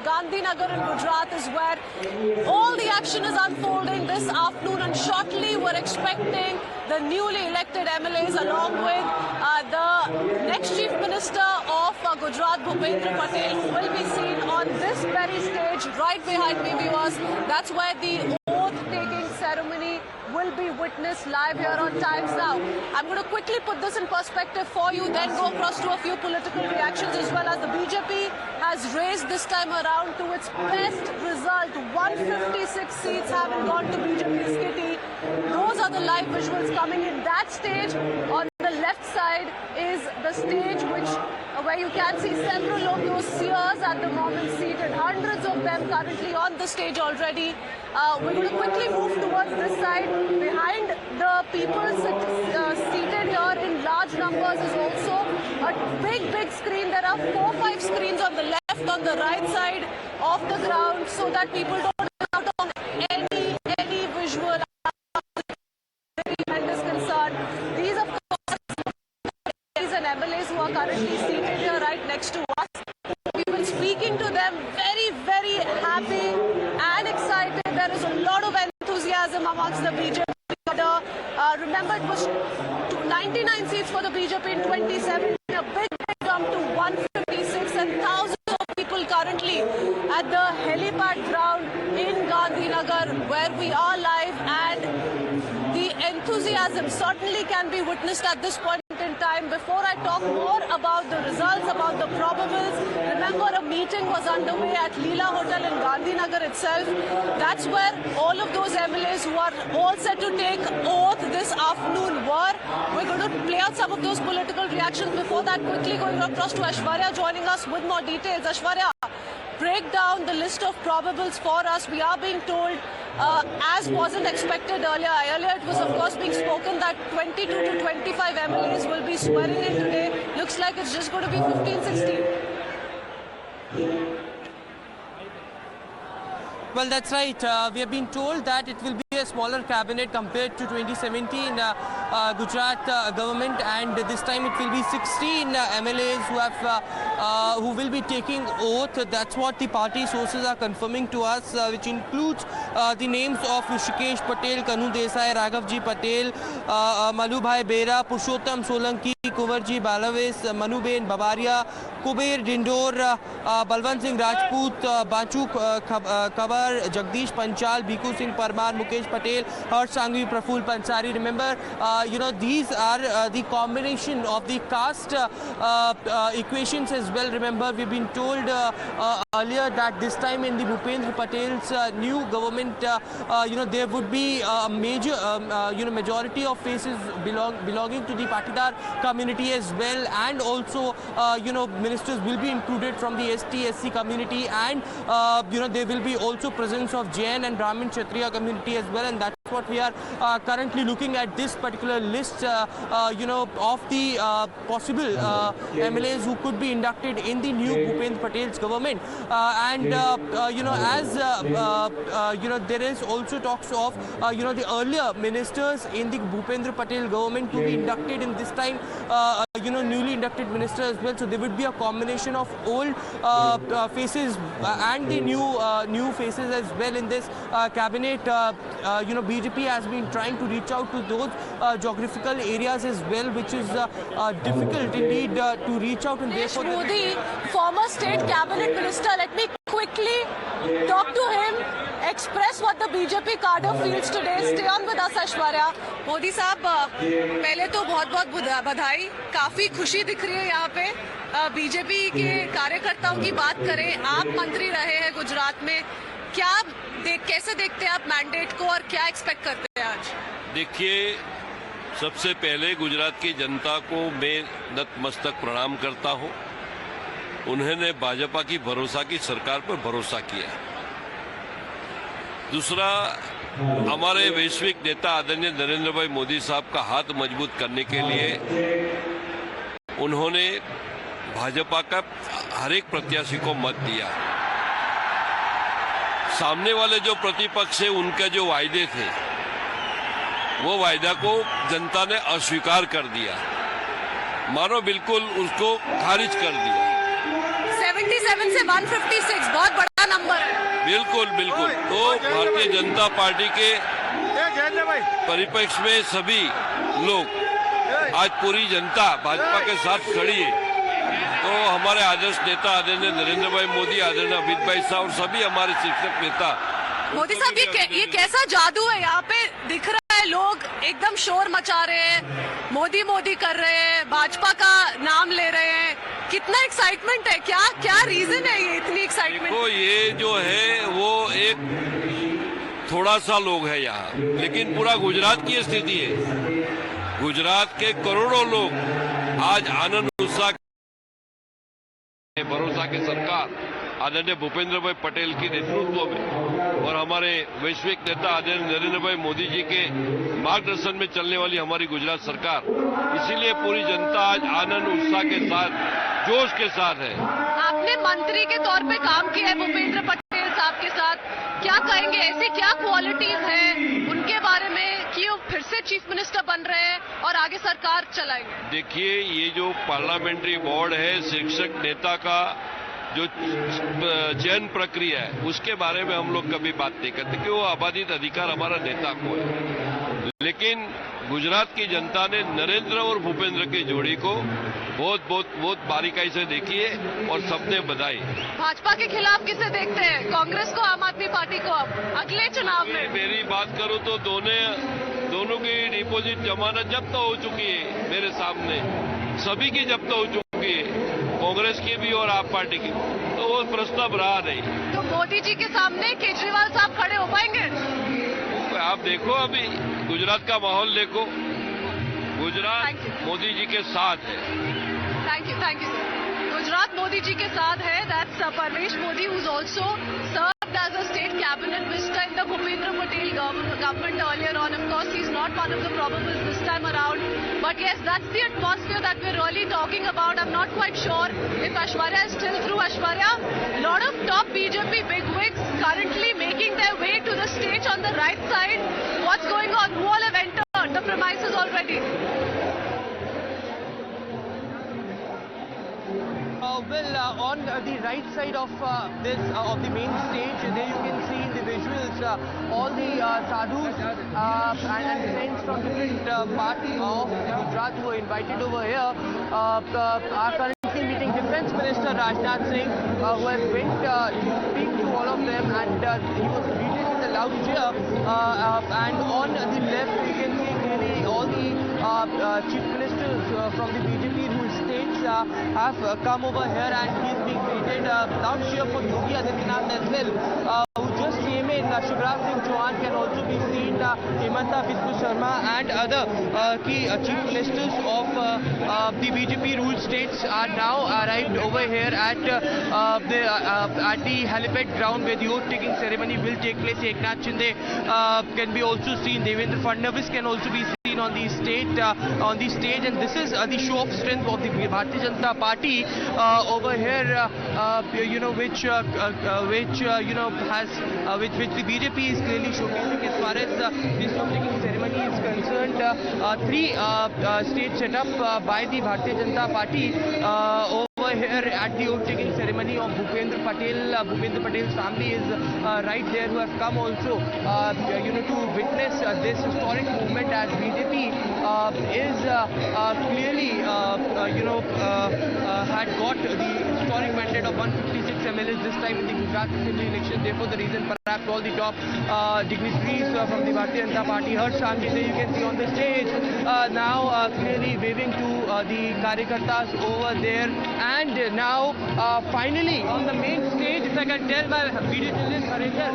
Gandhinagar in Gujarat is where all the action is unfolding this afternoon, and shortly we're expecting the newly elected MLAs along with the next Chief Minister of Gujarat, Bhupendra Patel, who will be seen on this very stage right behind me, viewers. That's where the oath-taking ceremony will be witnessed live here on Times Now. I'm going to quickly put this in perspective for you, then go across to a few political reactions as well. As the BJP has raised this time around to its best result. 156 seats haven't gone to BJP's kitty. Those are the live visuals coming in. That stage on the left side is the stage where you can see several of those seers at the moment seated. Hundreds of them currently on the stage already. We're going to quickly move towards this side. Behind the people seated here in large numbers is also a big screen. There are 4-5 screens on the left, on the right side of the ground, so that people don't miss out on any visual is concerned. These, of course, and MLAs who are currently seated here right next to us. We've been speaking to them, very happy and excited. There is a lot of enthusiasm amongst the BJP. Remember, it was 99 seats for the BJP in 2017, a big jump to 156, and thousands of people currently at the helipad ground in Gandhinagar, where we are live, and the enthusiasm certainly can be witnessed at this point in time. Before I talk more about the results, about the probables, remember a meeting was underway at Leela Hotel in Gandhinagar itself. That's where all of those MLAs who are all set to take oath this afternoon were. We're going to play out some of those political reactions. Before that, quickly going across to Aishwarya joining us with more details. Aishwarya, break down the list of probables for us. We are being told, as wasn't expected earlier. Earlier it was, of course, being spoken that 22 to 25 MLAs will be swearing in today. Looks like it's just going to be 15, 16. Well, that's right. We have been told that it will be a smaller cabinet compared to 2017 Gujarat government, and this time it will be 16 MLAs who will be taking oath. That's what the party sources are confirming to us, which includes the names of Hrishikesh Patel, Kanu Desai, Raghavji Patel, Malubhai Bera, Purushottam Solanki, Kumarji Balavis, Manuben Babaria, Kuber Dindor, Balwant Singh Rajput, Bachu Kabar, Jagdish Panchal, Bhiku Singh Parmar, Mukesh Patel, Harsh Sanghvi, Praful Pansari. Remember, these are the combination of the caste equations as well. Remember, we've been told earlier that this time in the Bhupendra Patel's new government, there would be a major, majority of faces belonging to the Patidar community as well, and also, ministers will be included from the ST/SC community, and there will be also presence of Jain and Brahmin Kshatriya community as well, and that's what we are currently looking at this particular list, of the possible MLAs who could be inducted in the new Bhupendra Patel's government. There is also talks of, the earlier ministers in the Bhupendra Patel government to be inducted in this time, newly inducted minister as well. So there would be a combination of old faces and the new faces as well in this cabinet. BJP has been trying to reach out to those geographical areas as well, which is difficult indeed to reach out. And therefore, Modi, former state cabinet minister, let me quickly talk to him, express what the BJP cadre feels today. Stay on with us, Aishwarya. Modi साहब, पहले तो बहुत बधाई, काफी खुशी दिख रही है यहाँ पे। बीजेपी के कार्यकर्ताओं की बात करें, आप मंत्री रहे हैं गुजरात में, कैसे देखते हैं आप मैंडेट को और क्या एक्सपेक्ट करते हैं आज? देखिए, सबसे पहले गुजरात की जनता को मैं नतमस्तक प्रणाम करता हूं। उन्होंने भाजपा की भरोसा की सरकार पर भरोसा किया। दूसरा, हमारे वैश्विक नेता आदरणीय नरेंद्र भाई मोदी साहब का हाथ मजबूत करने के लिए उन्होंने भाजपा का हर एक प्रत्याशी को मत दिया। सामने वाले जो प्रतिपक्ष है, उनके जो वायदे थे, वो वायदा को जनता ने अस्वीकार कर दिया, मानो बिल्कुल उसको खारिज कर दिया। 77 से 156 बहुत बड़ा बिल्कुल बिल्कुल। तो भारतीय जनता पार्टी के परिप्रेक्ष्य में सभी लोग, आज पूरी जनता भाजपा के साथ खड़ी है। तो हमारे आदर्श नेता आदरणीय नरेंद्र भाई मोदी, आदरणीय अमित भाई शाह और सभी हमारे शिक्षक नेता। मोदी साहब, ये कैसा जादू है यहाँ पे दिख रहा है? लोग एकदम शोर मचा रहे हैं, मोदी मोदी कर रहे हैं, भाजपा का नाम ले रहे हैं। कितना एक्साइटमेंट है? क्या क्या रीजन है ये इतनी एक्साइटमेंट? तो ये जो है वो एक थोड़ा सा लोग है यहाँ, लेकिन पूरा गुजरात की स्थिति है। गुजरात के करोड़ों लोग आज आनंद उत्साह, भरोसा की सरकार आदरणीय भूपेंद्र भाई पटेल के नेतृत्व में और हमारे वैश्विक नेता आदरणीय नरेंद्र भाई मोदी जी के मार्गदर्शन में चलने वाली हमारी गुजरात सरकार, इसीलिए पूरी जनता आज आनंद उत्साह के साथ, जोश के साथ है। आपने मंत्री के तौर पे काम किया है भूपेंद्र पटेल साहब के साथ, क्या कहेंगे? ऐसी क्या क्वालिटीज हैं उनके बारे में कि वो फिर से चीफ मिनिस्टर बन रहे हैं और आगे सरकार चलाएंगे? देखिए, ये जो पार्लियामेंट्री बोर्ड है, शिक्षक नेता का जो चयन प्रक्रिया है, उसके बारे में हम लोग कभी बात नहीं करते कि वो आबादित अधिकार हमारा नेता को है। लेकिन गुजरात की जनता ने नरेंद्र और भूपेंद्र की जोड़ी को बहुत बारीकाई से देखी है और सबने बधाई। भाजपा के खिलाफ किसे देखते हैं? कांग्रेस को, आम आदमी पार्टी को अगले चुनाव में? मेरी बात करूं तो दोनों की डिपॉजिट जमानत जब्त हो चुकी है मेरे सामने, सभी की जब्त हो चुकी है, कांग्रेस की भी और आप पार्टी की, तो वो प्रस्ताव रहा नहीं। तो मोदी जी के सामने केजरीवाल साहब खड़े हो पाएंगे? आप देखो, अभी गुजरात का माहौल देखो, गुजरात मोदी जी के साथ है। Thank you sir. Gujarat Modi ji के साथ है। That's Parvesh Modi, who's also served as a state cabinet minister in the Bhupendra Patel government earlier on. Of course, he's not one of the probables this time around. But yes, that's the atmosphere that we're really talking about. I'm not quite sure if Aishwarya is still through. Aishwarya, a lot of top BJP bigwigs currently making their way to the stage on the right side. What's going on? Who all have entered the premises already? On the right side of the main stage, there you can see in the visuals all the sadhus and saints from different parts of Gujarat who are invited over here are currently meeting Defence Minister Rajnath Singh, who has went to speak to all of them, and he was greeted with a loud cheer. And on the left, you can see clearly all the chief ministers from the BJP ruled states have come over here, and he's being greeted. Loud cheer for Yogi Adityanath as well, who just came in. Shivraj Singh Chauhan can also be seen. Hemanta Biswa Sharma and other key chief ministers of the BJP ruled states are now arrived over here at the helipad ground where the oath-taking ceremony will take place. Eknath Shinde can be also seen. Devendra Fadnavis can also be seen on the stage, and this is the show of strength of the Bharatiya Janata Party over here, which the BJP is clearly showcasing as far as this oath-taking ceremony is concerned. Three stages set up by the Bharatiya Janata Party over here at the oath-taking ceremony of Bhupendra Patel. Bhupendra Patel's family is right there, who have come also to witness this historic movement, as BJP is clearly had got the historic mandate of 156 MLAs this time in the Gujarat Assembly election. Therefore, the reason perhaps all the top dignitaries from the Bharatiya Janata Party, Harsh Sangvi, you can see on the stage now clearly waving to the Karyakartas over there. And now finally on the main stage, if I can tell my video journalist Harinder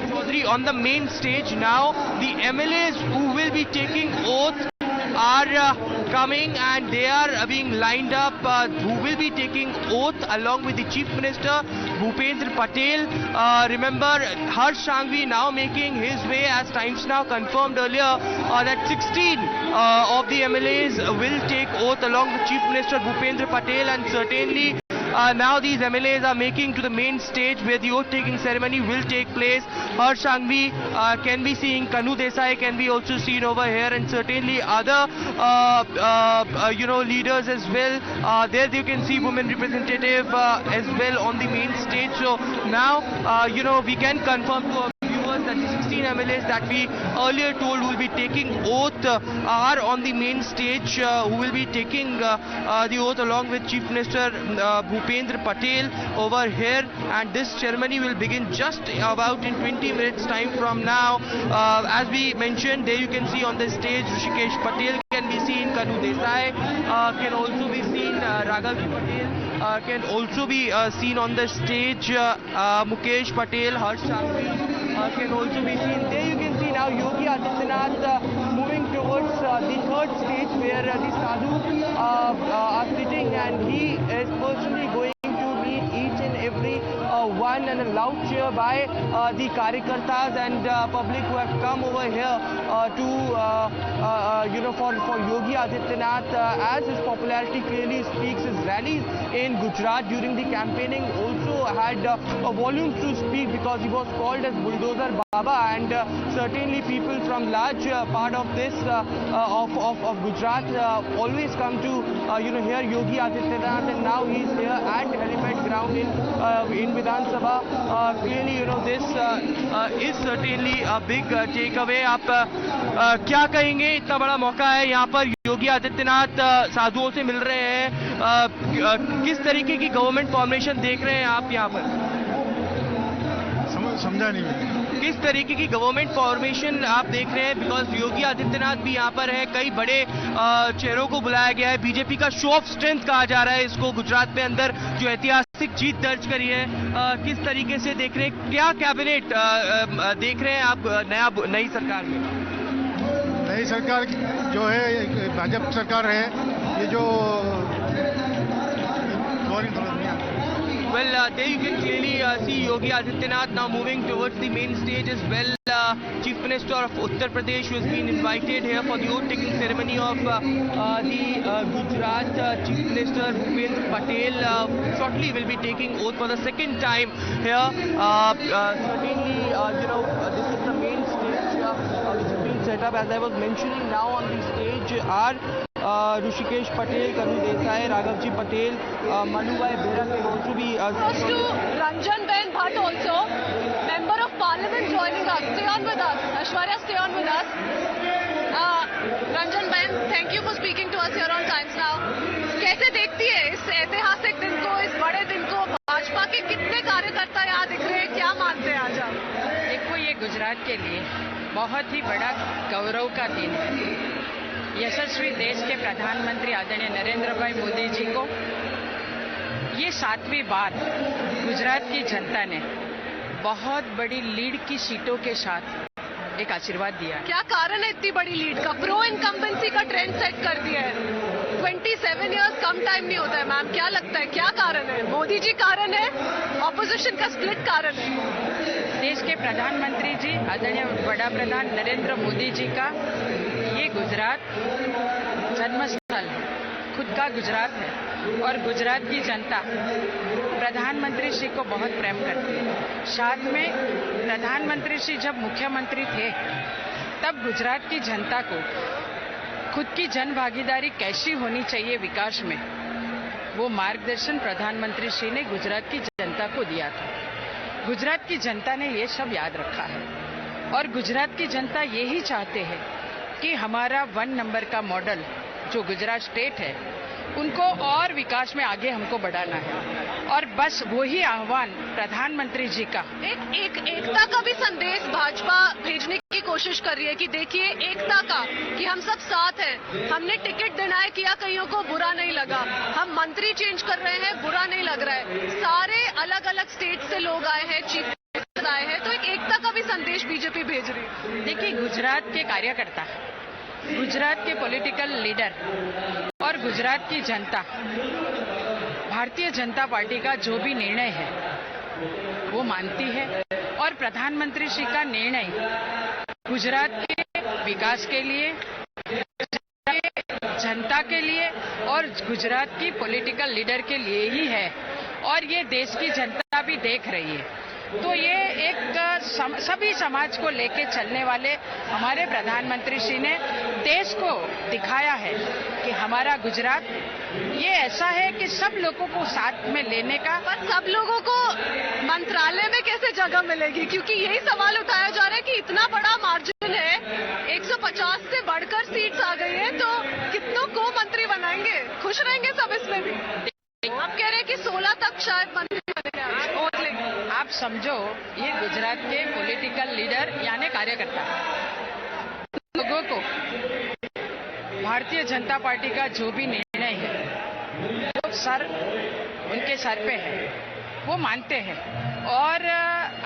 Chaudhary, on the main stage now the MLAs who will be taking oath are coming, and they are being lined up, who will be taking oath along with the Chief Minister Bhupendra Patel. Remember, Harsh Sangvi now making his way, as Times Now confirmed earlier that 16 of the MLAs will take oath along with Chief Minister Bhupendra Patel, and certainly now these MLAs are making to the main stage where the oath-taking ceremony will take place. Harsh Sanghvi can be seen, Kanu Desai can be also seen over here, and certainly other leaders as well. There you can see women representative as well on the main stage. So now we can confirm to our viewers that the 16 MLAs that we earlier told will be taking oath are on the main stage, who will be taking the oath along with Chief Minister Bhupendra Patel over here, and this ceremony will begin just about in 20 minutes time from now. As we mentioned, there you can see on the stage Hrishikesh Patel can be seen, Kanu Desai can also be seen, Raghavji Patel can also be seen on the stage, Mukesh Patel, Harsh Sanghvi can also be seen. There you can see now Yogi Adityanath moving towards the third stage where the sadhus are sitting, and he is personally going to meet each and every one, and a loud cheer by the Karyakartas and public who have come over here for Yogi Adityanath, as his popularity clearly speaks. His rallies in Gujarat during the campaigning also had volumes to speak, because he was called as Bulldozer Baba, and certainly people from large part of this of Gujarat always come to hear Yogi Adityanath, and now he is here at helipad ground in Vidhan Sabha. Clearly this is certainly a big takeaway. आप क्या कहेंगे, इतना बड़ा मौका है यहाँ पर, योगी आदित्यनाथ साधुओं से मिल रहे हैं, किस तरीके की गवर्नमेंट फॉर्मेशन देख रहे हैं आप यहाँ पर? समझा नहीं मैंने। किस तरीके की गवर्नमेंट फॉर्मेशन आप देख रहे हैं? बिकॉज योगी आदित्यनाथ भी यहाँ पर है, कई बड़े चेहरों को बुलाया गया है, बीजेपी का शो ऑफ स्ट्रेंथ कहा जा रहा है इसको, गुजरात में अंदर जो ऐतिहासिक जीत दर्ज करी है, किस तरीके से देख रहे हैं, क्या कैबिनेट देख रहे हैं आप नई सरकार में? नई सरकार जो है भाजपा सरकार है, ये जो Well, there you can clearly see Yogi Adityanath now moving towards the main stage as well. Chief Minister of Uttar Pradesh, who has been invited here for the oath-taking ceremony of the Gujarat Chief Minister Bhupendra Patel, shortly will be taking oath for the second time here. Certainly, this is the main stage which has been set up. As I was mentioning, now on the stage are Hrishikesh Patel, Kanu Desai, Raghavji Patel, Manubhai Bera can also be Close to Ranjan Ben Bhatt also, Member of Parliament joining us. Stay on with us. Aishwarya, stay on with us. Ranjan Ben, thank you for speaking to us here on Times Now. कैसे देखती है इस ऐतिहासिक दिन को, इस बड़े दिन को? भाजपा के कितने कार्यकर्ता यहाँ दिख रहे हैं, क्या मानते हैं आज आप? देखो, ये गुजरात के लिए बहुत ही बड़ा गौरव का दिन है। यशस्वी देश के प्रधानमंत्री आदरणीय नरेंद्र भाई मोदी जी को ये 7वीं बार गुजरात की जनता ने बहुत बड़ी लीड की सीटों के साथ एक आशीर्वाद दिया। क्या कारण है इतनी बड़ी लीड का? प्रो इनकम्बेंसी का ट्रेंड सेट कर दिया है। 27 इयर्स कम टाइम नहीं होता है मैम, क्या लगता है क्या कारण है? मोदी जी कारण है, ऑपोजिशन का स्प्लिट कारण है? देश के प्रधानमंत्री जी आदरणीय बड़ा प्रधान नरेंद्र मोदी जी का ये गुजरात जन्मस्थल है, खुद का गुजरात है, और गुजरात की जनता प्रधानमंत्री श्री को बहुत प्रेम करती है। साथ में प्रधानमंत्री श्री जब मुख्यमंत्री थे तब गुजरात की जनता को खुद की जन भागीदारी कैसी होनी चाहिए विकास में, वो मार्गदर्शन प्रधानमंत्री श्री ने गुजरात की जनता को दिया था। गुजरात की जनता ने ये सब याद रखा है, और गुजरात की जनता यही चाहते हैं कि हमारा 1 नंबर का मॉडल जो गुजरात स्टेट है, उनको और विकास में आगे हमको बढ़ाना है, और बस वही आह्वान प्रधानमंत्री जी का। एकता का भी संदेश भाजपा भेजने की कोशिश कर रही है कि देखिए एकता का, कि हम सब साथ हैं, हमने टिकट डिनाई किया, कईयों को बुरा नहीं लगा, हम मंत्री चेंज कर रहे हैं, बुरा नहीं लग रहा है, सारे अलग अलग स्टेट से लोग आए हैं, चीफ मिनिस्टर आए हैं, तो एक एकता का भी संदेश बीजेपी भेज रही है। देखिए, गुजरात के कार्यकर्ता, गुजरात के पॉलिटिकल लीडर और गुजरात की जनता भारतीय जनता पार्टी का जो भी निर्णय है वो मानती है, और प्रधानमंत्री श्री का निर्णय गुजरात के विकास के लिए, जनता के लिए और गुजरात की पॉलिटिकल लीडर के लिए ही है। और ये देश की जनता भी देख रही है। तो ये एक सभी समाज को लेके चलने वाले हमारे प्रधानमंत्री श्री ने देश को दिखाया है कि हमारा गुजरात ये ऐसा है कि सब लोगों को साथ में लेने का। पर सब लोगों को मंत्रालय में कैसे जगह मिलेगी, क्योंकि यही सवाल उठाया जा रहा है कि इतना बड़ा मार्जिन है, 150 से बढ़कर सीट्स आ गई है, तो कितनों को मंत्री बनाएंगे? खुश रहेंगे सब इसमें भी? आप कह रहे हैं कि 16 तक शायद मंत्री बनेंगे, वोट लेंगे। आप समझो, ये गुजरात के पॉलिटिकल लीडर यानी कार्यकर्ता लोगों को भारतीय जनता पार्टी का जो भी निर्णय है वो उनके सर पे है, वो मानते हैं। और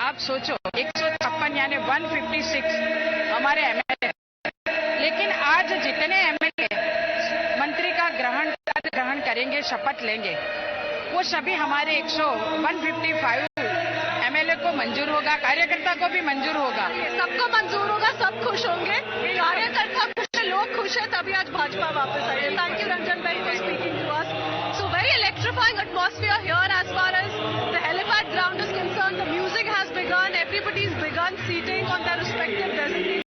आप सोचो 156 यानी 156 हमारे एमएलए, लेकिन आज जितने एमएलए मंत्री का ग्रहण करेंगे, शपथ लेंगे, वो सभी हमारे 155 एमएलए को मंजूर होगा, कार्यकर्ता को भी मंजूर होगा, सबको मंजूर होगा, सब खुश होंगे, कार्यकर्ता खुश है, लोग खुश है, तभी आज भाजपा वापस आई है। थैंक यू रंजन भाई for speaking to us. So very electrifying atmosphere here as far as the helipad ground is concerned. The music has begun, everybody's begun seating on their respective designated